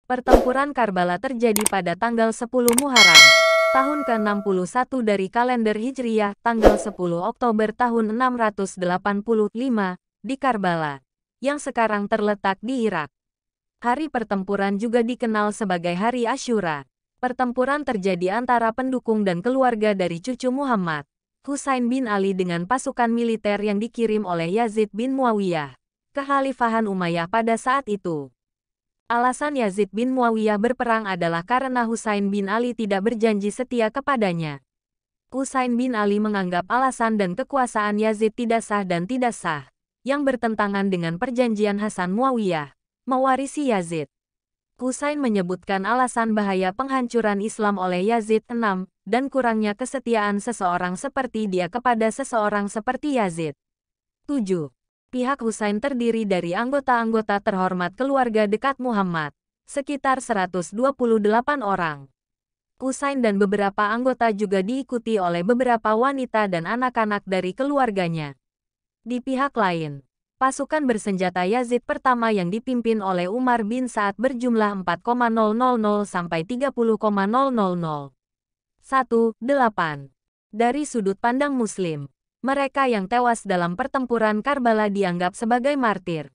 Pertempuran Karbala terjadi pada tanggal 10 Muharram, tahun ke-61 dari kalender Hijriyah, tanggal 10 Oktober tahun 685, di Karbala, yang sekarang terletak di Irak. Hari pertempuran juga dikenal sebagai Hari Asyura. Pertempuran terjadi antara pendukung dan keluarga dari cucu Muhammad, Husain bin Ali dengan pasukan militer yang dikirim oleh Yazid bin Muawiyah, Kekhalifahan Umayyah pada saat itu. Alasan Yazid bin Muawiyah berperang adalah karena Husain bin Ali tidak berjanji setia kepadanya. Husain bin Ali menganggap alasan dan kekuasaan Yazid tidak sah dan tidak sah, yang bertentangan dengan perjanjian Hasan Muawiyah, mewarisi Yazid. Husain menyebutkan alasan bahaya penghancuran Islam oleh Yazid VI, dan kurangnya kesetiaan seseorang seperti dia kepada seseorang seperti Yazid. 7. Pihak Husain terdiri dari anggota-anggota terhormat keluarga dekat Muhammad, sekitar 128 orang. Husain dan beberapa anggota juga diikuti oleh beberapa wanita dan anak-anak dari keluarganya. Di pihak lain, pasukan bersenjata Yazid pertama yang dipimpin oleh Umar bin Sa'ad berjumlah 4,000 sampai 30,000. 1.8. Dari sudut pandang Muslim, mereka yang tewas dalam pertempuran Karbala dianggap sebagai martir.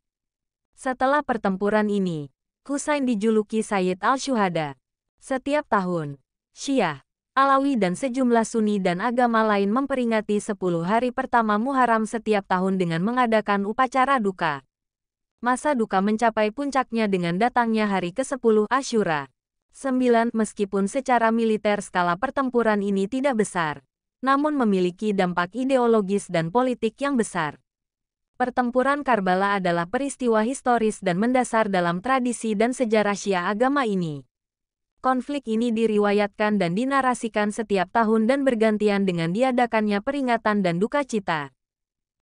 Setelah pertempuran ini, Husain dijuluki Sayyid al-Syuhada. Setiap tahun, Syiah, Alawi dan sejumlah Sunni dan agama lain memperingati 10 hari pertama Muharram setiap tahun dengan mengadakan upacara duka. Masa duka mencapai puncaknya dengan datangnya hari ke-10 Asyura. 9. Meskipun secara militer skala pertempuran ini tidak besar, namun memiliki dampak ideologis dan politik yang besar. Pertempuran Karbala adalah peristiwa historis dan mendasar dalam tradisi dan sejarah Syiah agama ini. Konflik ini diriwayatkan dan dinarasikan setiap tahun dan bergantian dengan diadakannya peringatan dan duka cita.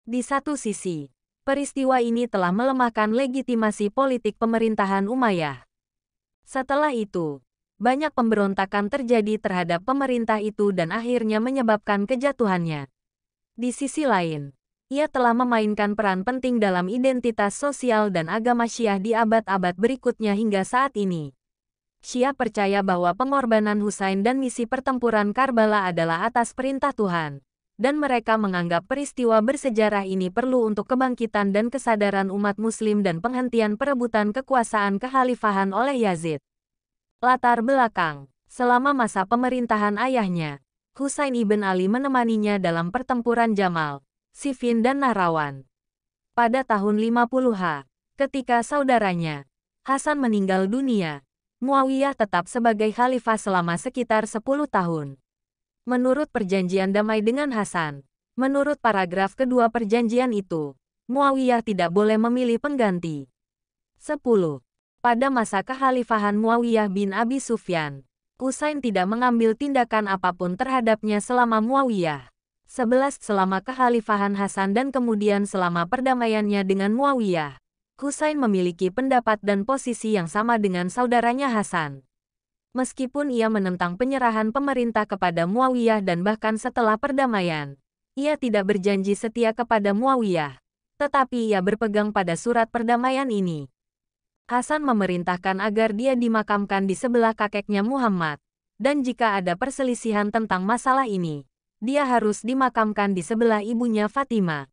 Di satu sisi, peristiwa ini telah melemahkan legitimasi politik pemerintahan Umayyah. Setelah itu, banyak pemberontakan terjadi terhadap pemerintah itu dan akhirnya menyebabkan kejatuhannya. Di sisi lain, ia telah memainkan peran penting dalam identitas sosial dan agama Syiah di abad-abad berikutnya hingga saat ini. Syiah percaya bahwa pengorbanan Husain dan misi pertempuran Karbala adalah atas perintah Tuhan, dan mereka menganggap peristiwa bersejarah ini perlu untuk kebangkitan dan kesadaran umat Muslim dan penghentian perebutan kekuasaan kekhalifahan oleh Yazid. Latar belakang: selama masa pemerintahan ayahnya, Husain ibn Ali menemaninya dalam pertempuran Jamal, Siffin dan Nahrawan. Pada tahun 50-ha, ketika saudaranya, Hasan meninggal dunia, Muawiyah tetap sebagai khalifah selama sekitar 10 tahun. Menurut perjanjian damai dengan Hasan, menurut paragraf kedua perjanjian itu, Muawiyah tidak boleh memilih pengganti. 10. Pada masa kekhalifahan Muawiyah bin Abi Sufyan, Husain tidak mengambil tindakan apapun terhadapnya selama Muawiyah. 11. Selama kekhalifahan Hasan dan kemudian selama perdamaiannya dengan Muawiyah, Husain memiliki pendapat dan posisi yang sama dengan saudaranya Hasan. Meskipun ia menentang penyerahan pemerintah kepada Muawiyah dan bahkan setelah perdamaian, ia tidak berjanji setia kepada Muawiyah, tetapi ia berpegang pada surat perdamaian ini. Hasan memerintahkan agar dia dimakamkan di sebelah kakeknya Muhammad, dan jika ada perselisihan tentang masalah ini, dia harus dimakamkan di sebelah ibunya Fatimah.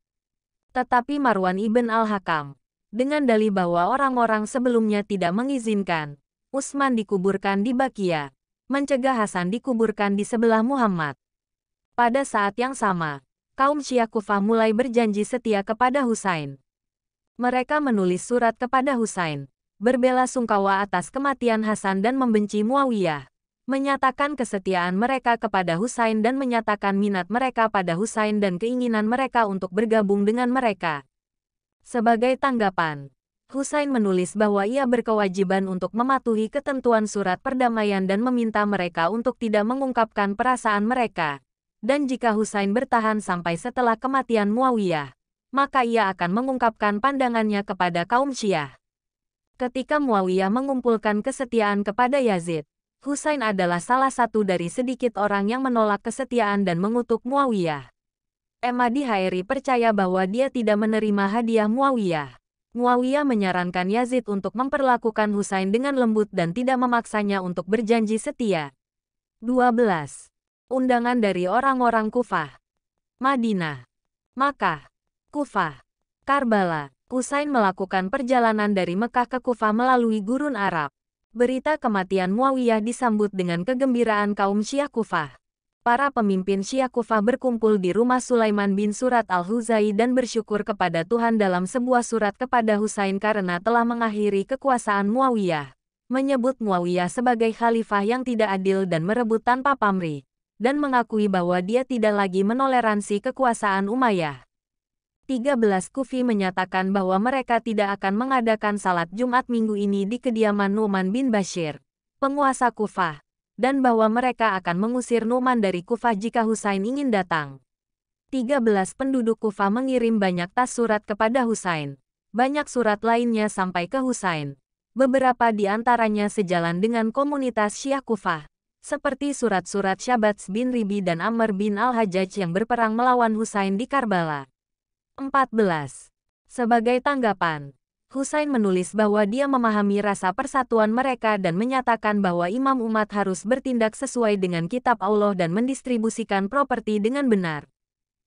Tetapi Marwan ibn al-Hakam, dengan dalih bahwa orang-orang sebelumnya tidak mengizinkan Utsman dikuburkan di Baqiyah, mencegah Hasan dikuburkan di sebelah Muhammad. Pada saat yang sama, kaum Syiah Kufah mulai berjanji setia kepada Husain. Mereka menulis surat kepada Husain, berbela sungkawa atas kematian Hasan dan membenci Muawiyah, menyatakan kesetiaan mereka kepada Husain dan menyatakan minat mereka pada Husain dan keinginan mereka untuk bergabung dengan mereka. Sebagai tanggapan, Husain menulis bahwa ia berkewajiban untuk mematuhi ketentuan surat perdamaian dan meminta mereka untuk tidak mengungkapkan perasaan mereka. Dan jika Husain bertahan sampai setelah kematian Muawiyah, maka ia akan mengungkapkan pandangannya kepada kaum Syiah. Ketika Muawiyah mengumpulkan kesetiaan kepada Yazid, Husain adalah salah satu dari sedikit orang yang menolak kesetiaan dan mengutuk Muawiyah. Emadi Haeri percaya bahwa dia tidak menerima hadiah Muawiyah. Muawiyah menyarankan Yazid untuk memperlakukan Husain dengan lembut dan tidak memaksanya untuk berjanji setia. 12. Undangan dari orang-orang Kufah. Madinah, Makkah, Kufah, Karbala. Husain melakukan perjalanan dari Mekah ke Kufah melalui gurun Arab. Berita kematian Muawiyah disambut dengan kegembiraan kaum Syiah Kufah. Para pemimpin Syiah Kufah berkumpul di rumah Sulaiman bin Surat al-Huzai dan bersyukur kepada Tuhan dalam sebuah surat kepada Husain karena telah mengakhiri kekuasaan Muawiyah. Menyebut Muawiyah sebagai khalifah yang tidak adil dan merebut tanpa pamrih, dan mengakui bahwa dia tidak lagi menoleransi kekuasaan Umayyah. 13 Kufi menyatakan bahwa mereka tidak akan mengadakan salat Jumat minggu ini di kediaman Nu'man bin Bashir, penguasa Kufah, dan bahwa mereka akan mengusir Nu'man dari Kufah jika Husain ingin datang. 13 penduduk Kufah mengirim banyak tas surat kepada Husain. Banyak surat lainnya sampai ke Husain. Beberapa di antaranya sejalan dengan komunitas Syiah Kufah, seperti surat-surat Syabats bin Ribi dan Amr bin al-Hajjaj yang berperang melawan Husain di Karbala. 14. Sebagai tanggapan, Husain menulis bahwa dia memahami rasa persatuan mereka dan menyatakan bahwa imam umat harus bertindak sesuai dengan kitab Allah dan mendistribusikan properti dengan benar.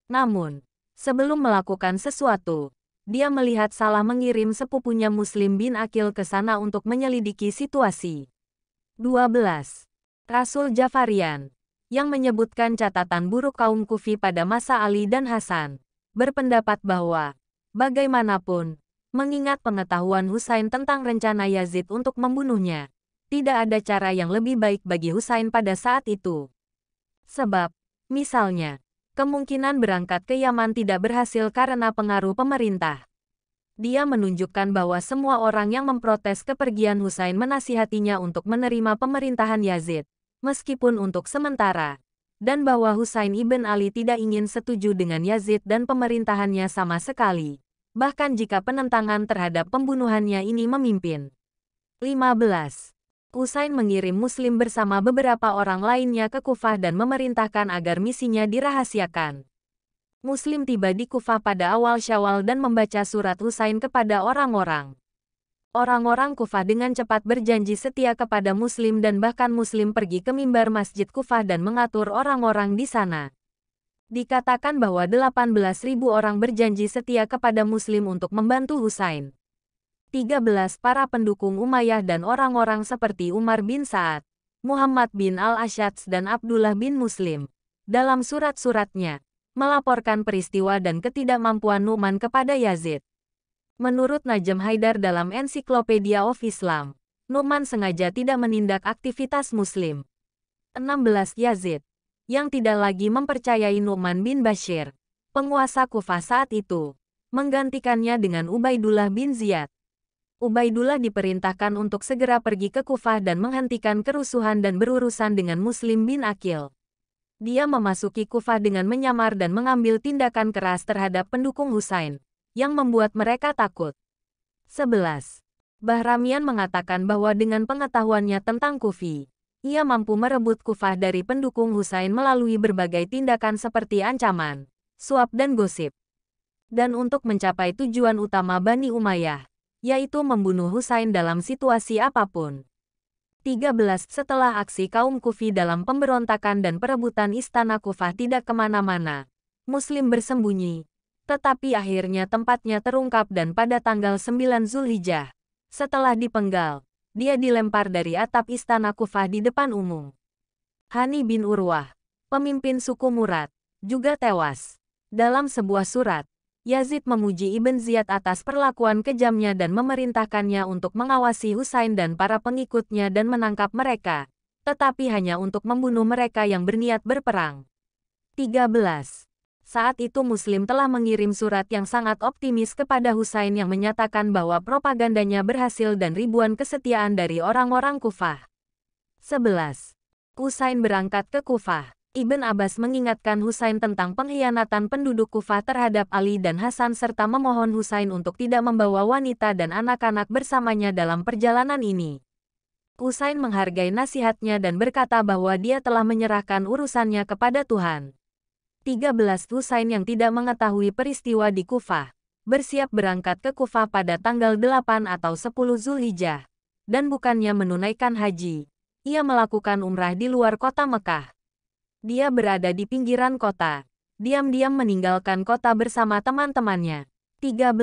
Namun, sebelum melakukan sesuatu, dia melihat salah mengirim sepupunya Muslim bin Aqil ke sana untuk menyelidiki situasi. 12. Rasul Jafarian, yang menyebutkan catatan buruk kaum Kufi pada masa Ali dan Hasan, berpendapat bahwa, bagaimanapun, mengingat pengetahuan Husain tentang rencana Yazid untuk membunuhnya, tidak ada cara yang lebih baik bagi Husain pada saat itu. Sebab, misalnya, kemungkinan berangkat ke Yaman tidak berhasil karena pengaruh pemerintah. Dia menunjukkan bahwa semua orang yang memprotes kepergian Husain menasihatinya untuk menerima pemerintahan Yazid, meskipun untuk sementara, dan bahwa Husain ibn Ali tidak ingin setuju dengan Yazid dan pemerintahannya sama sekali, bahkan jika penentangan terhadap pembunuhannya ini memimpin. 15. Husain mengirim Muslim bersama beberapa orang lainnya ke Kufah dan memerintahkan agar misinya dirahasiakan. Muslim tiba di Kufah pada awal Syawal dan membaca surat Husain kepada orang-orang. Orang-orang Kufah dengan cepat berjanji setia kepada Muslim dan bahkan Muslim pergi ke mimbar Masjid Kufah dan mengatur orang-orang di sana. Dikatakan bahwa 18.000 orang berjanji setia kepada Muslim untuk membantu Husain. 13 para pendukung Umayyah dan orang-orang seperti Umar bin Sa'ad, Muhammad bin al-Ashadz dan Abdullah bin Muslim, dalam surat-suratnya, melaporkan peristiwa dan ketidakmampuan Nu'man kepada Yazid. Menurut Najm Haidar dalam Encyclopedia of Islam, Nu'man sengaja tidak menindak aktivitas Muslim. 16 Yazid, yang tidak lagi mempercayai Nu'man bin Bashir, penguasa Kufah saat itu, menggantikannya dengan Ubaidullah bin Ziyad. Ubaidullah diperintahkan untuk segera pergi ke Kufah dan menghentikan kerusuhan dan berurusan dengan Muslim bin Aqil. Dia memasuki Kufah dengan menyamar dan mengambil tindakan keras terhadap pendukung Husain, yang membuat mereka takut. 11. Bahramian mengatakan bahwa dengan pengetahuannya tentang Kufi, ia mampu merebut Kufah dari pendukung Husain melalui berbagai tindakan seperti ancaman, suap dan gosip. Dan untuk mencapai tujuan utama Bani Umayyah, yaitu membunuh Husain dalam situasi apapun. 13. Setelah aksi kaum Kufi dalam pemberontakan dan perebutan istana Kufah tidak kemana-mana, Muslim bersembunyi, tetapi akhirnya tempatnya terungkap dan pada tanggal 9 Zulhijjah, setelah dipenggal, dia dilempar dari atap istana Kufah di depan umum. Hani bin Urwah, pemimpin suku Murad, juga tewas. Dalam sebuah surat, Yazid memuji Ibn Ziyad atas perlakuan kejamnya dan memerintahkannya untuk mengawasi Husain dan para pengikutnya dan menangkap mereka, tetapi hanya untuk membunuh mereka yang berniat berperang. 13. Saat itu Muslim telah mengirim surat yang sangat optimis kepada Husain yang menyatakan bahwa propagandanya berhasil dan ribuan kesetiaan dari orang-orang Kufah. 11. Husain berangkat ke Kufah. Ibn Abbas mengingatkan Husain tentang pengkhianatan penduduk Kufah terhadap Ali dan Hasan serta memohon Husain untuk tidak membawa wanita dan anak-anak bersamanya dalam perjalanan ini. Husain menghargai nasihatnya dan berkata bahwa dia telah menyerahkan urusannya kepada Tuhan. 13. Husain yang tidak mengetahui peristiwa di Kufah, bersiap berangkat ke Kufah pada tanggal 8 atau 10 Zulhijjah. Dan bukannya menunaikan haji, ia melakukan umrah di luar kota Mekah. Dia berada di pinggiran kota, diam-diam meninggalkan kota bersama teman-temannya. 13.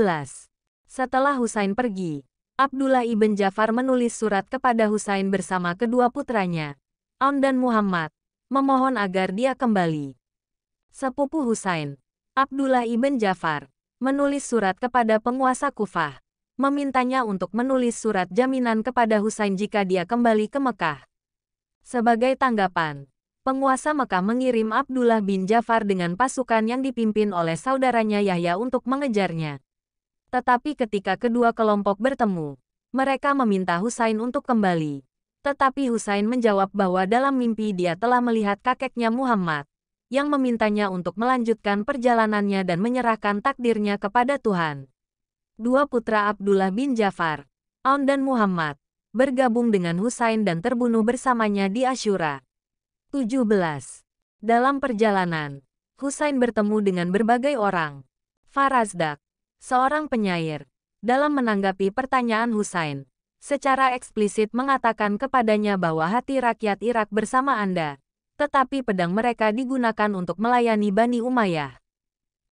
Setelah Husain pergi, Abdullah ibn Ja'far menulis surat kepada Husain bersama kedua putranya, Aun dan Muhammad, memohon agar dia kembali. Sepupu Husain, Abdullah ibn Ja'far, menulis surat kepada penguasa Kufah, memintanya untuk menulis surat jaminan kepada Husain jika dia kembali ke Mekah. Sebagai tanggapan, penguasa Mekah mengirim Abdullah bin Ja'far dengan pasukan yang dipimpin oleh saudaranya Yahya untuk mengejarnya. Tetapi ketika kedua kelompok bertemu, mereka meminta Husain untuk kembali. Tetapi Husain menjawab bahwa dalam mimpi dia telah melihat kakeknya Muhammad, yang memintanya untuk melanjutkan perjalanannya dan menyerahkan takdirnya kepada Tuhan. Dua putra Abdullah bin Ja'far, Aun dan Muhammad, bergabung dengan Husain dan terbunuh bersamanya di Asyura. 17. Dalam perjalanan, Husain bertemu dengan berbagai orang. Farazdak, seorang penyair, dalam menanggapi pertanyaan Husain, secara eksplisit mengatakan kepadanya bahwa hati rakyat Irak bersama Anda, tetapi pedang mereka digunakan untuk melayani Bani Umayyah.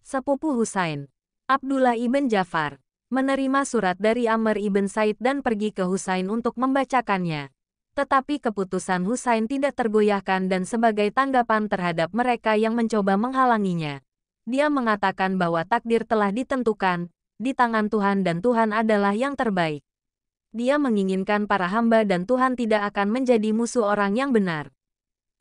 Sepupu Husain, Abdullah ibn Ja'far, menerima surat dari Amr ibn Said dan pergi ke Husain untuk membacakannya. Tetapi keputusan Husain tidak tergoyahkan dan sebagai tanggapan terhadap mereka yang mencoba menghalanginya, dia mengatakan bahwa takdir telah ditentukan di tangan Tuhan dan Tuhan adalah yang terbaik. Dia menginginkan para hamba dan Tuhan tidak akan menjadi musuh orang yang benar.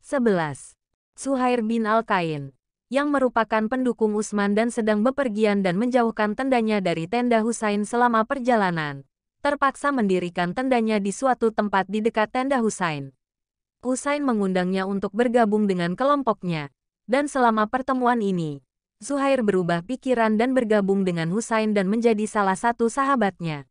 11. Suhair bin Al-Qain, yang merupakan pendukung Utsman dan sedang bepergian dan menjauhkan tendanya dari tenda Husain selama perjalanan, terpaksa mendirikan tendanya di suatu tempat di dekat tenda Husain. Husain mengundangnya untuk bergabung dengan kelompoknya, dan selama pertemuan ini, Suhair berubah pikiran dan bergabung dengan Husain dan menjadi salah satu sahabatnya.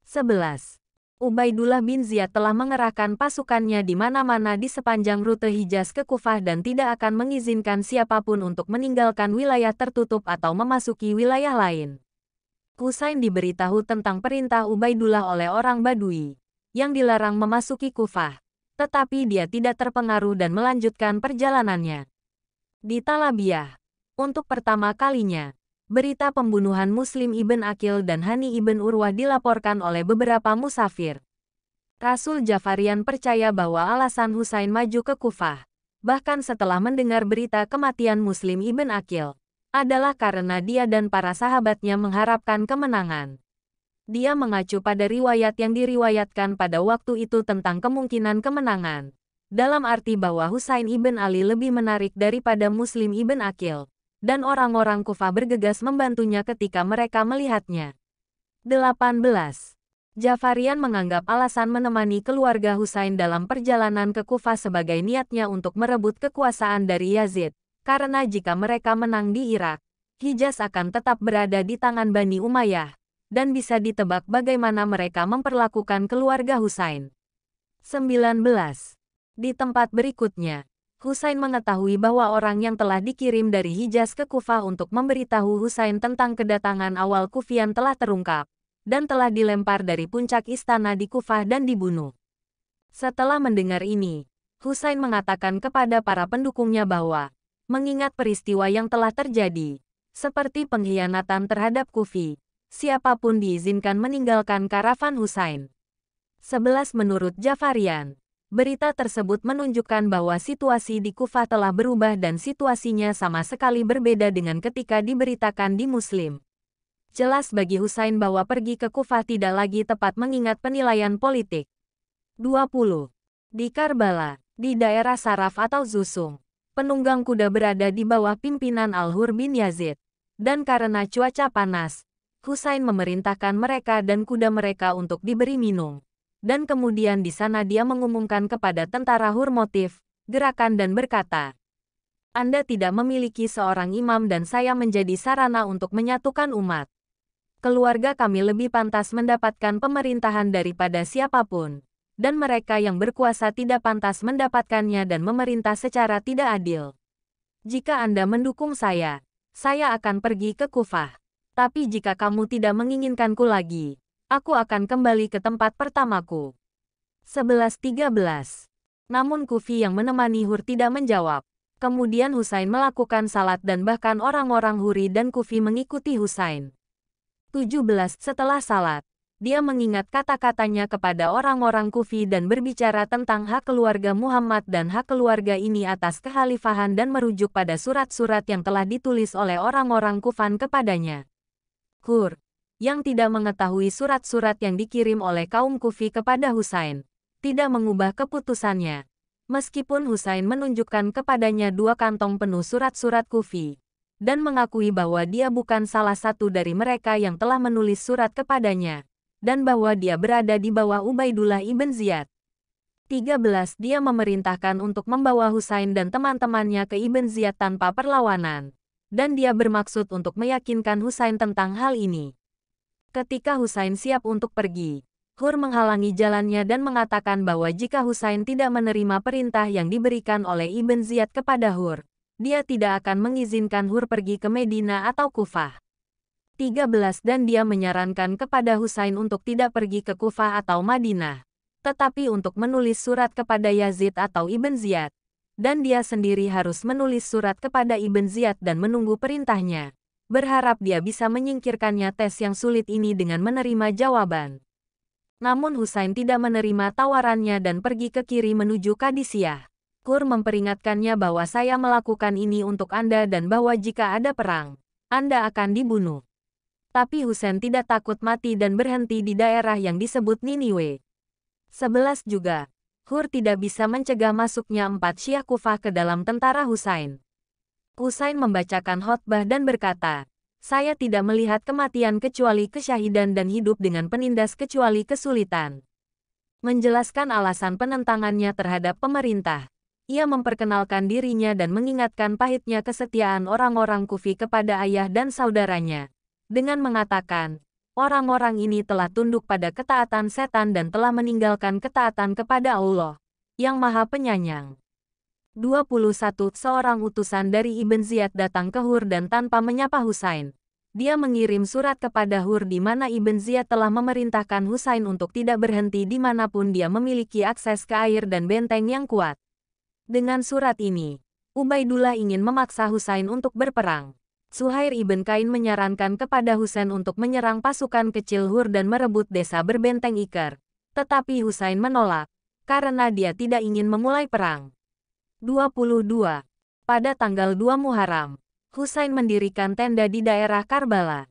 11. Ubaidullah bin Ziyad telah mengerahkan pasukannya di mana-mana di sepanjang rute Hijaz ke Kufah dan tidak akan mengizinkan siapapun untuk meninggalkan wilayah tertutup atau memasuki wilayah lain. Husain diberitahu tentang perintah Ubaidullah oleh orang Badui, yang dilarang memasuki Kufah, tetapi dia tidak terpengaruh dan melanjutkan perjalanannya. Di Talabiyah, untuk pertama kalinya, berita pembunuhan Muslim ibn Aqil dan Hani ibn Urwah dilaporkan oleh beberapa musafir. Rasul Ja'farian percaya bahwa alasan Husain maju ke Kufah, bahkan setelah mendengar berita kematian Muslim ibn Aqil, adalah karena dia dan para sahabatnya mengharapkan kemenangan. Dia mengacu pada riwayat yang diriwayatkan pada waktu itu tentang kemungkinan kemenangan, dalam arti bahwa Husain ibn Ali lebih menarik daripada Muslim ibn Aqil, dan orang-orang Kufah bergegas membantunya ketika mereka melihatnya. 18. Ja'farian menganggap alasan menemani keluarga Husain dalam perjalanan ke Kufah sebagai niatnya untuk merebut kekuasaan dari Yazid, karena jika mereka menang di Irak, Hijaz akan tetap berada di tangan Bani Umayyah, dan bisa ditebak bagaimana mereka memperlakukan keluarga Husain. 19. Di tempat berikutnya, Husain mengetahui bahwa orang yang telah dikirim dari Hijaz ke Kufah untuk memberitahu Husain tentang kedatangan awal Kufian telah terungkap, dan telah dilempar dari puncak istana di Kufah dan dibunuh. Setelah mendengar ini, Husain mengatakan kepada para pendukungnya bahwa, mengingat peristiwa yang telah terjadi, seperti pengkhianatan terhadap Kufi, siapapun diizinkan meninggalkan karavan Husain. 11. Menurut Ja'farian, berita tersebut menunjukkan bahwa situasi di Kufah telah berubah dan situasinya sama sekali berbeda dengan ketika diberitakan di Muslim. Jelas bagi Husain bahwa pergi ke Kufah tidak lagi tepat mengingat penilaian politik. 20. Di Karbala, di daerah Saraf atau Zusum, penunggang kuda berada di bawah pimpinan Al-Hur bin Yazid, dan karena cuaca panas, Husain memerintahkan mereka dan kuda mereka untuk diberi minum. Dan kemudian di sana dia mengumumkan kepada tentara Hur motif, gerakan dan berkata, Anda tidak memiliki seorang imam dan saya menjadi sarana untuk menyatukan umat. Keluarga kami lebih pantas mendapatkan pemerintahan daripada siapapun, dan mereka yang berkuasa tidak pantas mendapatkannya dan memerintah secara tidak adil. Jika Anda mendukung saya akan pergi ke Kufah. Tapi jika kamu tidak menginginkanku lagi, aku akan kembali ke tempat pertamaku. 11:13. Namun Kufi yang menemani Hur tidak menjawab. Kemudian Husain melakukan salat dan bahkan orang-orang Huri dan Kufi mengikuti Husain. 17. Setelah salat, dia mengingat kata-katanya kepada orang-orang Kufi dan berbicara tentang hak keluarga Muhammad dan hak keluarga ini atas kekhalifahan dan merujuk pada surat-surat yang telah ditulis oleh orang-orang Kufan kepadanya. Hur, yang tidak mengetahui surat-surat yang dikirim oleh kaum Kufi kepada Husain, tidak mengubah keputusannya. Meskipun Husain menunjukkan kepadanya 2 kantong penuh surat-surat Kufi, dan mengakui bahwa dia bukan salah satu dari mereka yang telah menulis surat kepadanya, dan bahwa dia berada di bawah Ubaidullah ibn Ziyad. 13. Dia memerintahkan untuk membawa Husain dan teman-temannya ke Ibn Ziyad tanpa perlawanan, dan dia bermaksud untuk meyakinkan Husain tentang hal ini. Ketika Husain siap untuk pergi, Hur menghalangi jalannya dan mengatakan bahwa jika Husain tidak menerima perintah yang diberikan oleh Ibn Ziyad kepada Hur, dia tidak akan mengizinkan Hur pergi ke Medina atau Kufah. 13. Dan dia menyarankan kepada Husain untuk tidak pergi ke Kufah atau Madinah, tetapi untuk menulis surat kepada Yazid atau Ibn Ziyad. Dan dia sendiri harus menulis surat kepada Ibn Ziyad dan menunggu perintahnya, berharap dia bisa menyingkirkannya tes yang sulit ini dengan menerima jawaban. Namun Husain tidak menerima tawarannya dan pergi ke kiri menuju Qadisiyah. Hur memperingatkannya bahwa saya melakukan ini untuk Anda dan bahwa jika ada perang, Anda akan dibunuh. Tapi Husain tidak takut mati dan berhenti di daerah yang disebut Niniwe. 11 juga, Hur tidak bisa mencegah masuknya 4 Syiah Kufah ke dalam tentara Husain. Husain membacakan khotbah dan berkata, saya tidak melihat kematian kecuali kesyahidan dan hidup dengan penindas kecuali kesulitan. Menjelaskan alasan penentangannya terhadap pemerintah, ia memperkenalkan dirinya dan mengingatkan pahitnya kesetiaan orang-orang Kufi kepada ayah dan saudaranya, dengan mengatakan, orang-orang ini telah tunduk pada ketaatan setan dan telah meninggalkan ketaatan kepada Allah, yang Maha Penyayang. 21. Seorang utusan dari Ibn Ziyad datang ke Hur dan tanpa menyapa Husain, dia mengirim surat kepada Hur di mana Ibn Ziyad telah memerintahkan Husain untuk tidak berhenti dimanapun dia memiliki akses ke air dan benteng yang kuat. Dengan surat ini, Ubaidullah ingin memaksa Husain untuk berperang. Suhair ibn Kain menyarankan kepada Husain untuk menyerang pasukan kecil Hur dan merebut desa berbenteng Iker, tetapi Husain menolak, karena dia tidak ingin memulai perang. 22. Pada tanggal 2 Muharram, Husain mendirikan tenda di daerah Karbala.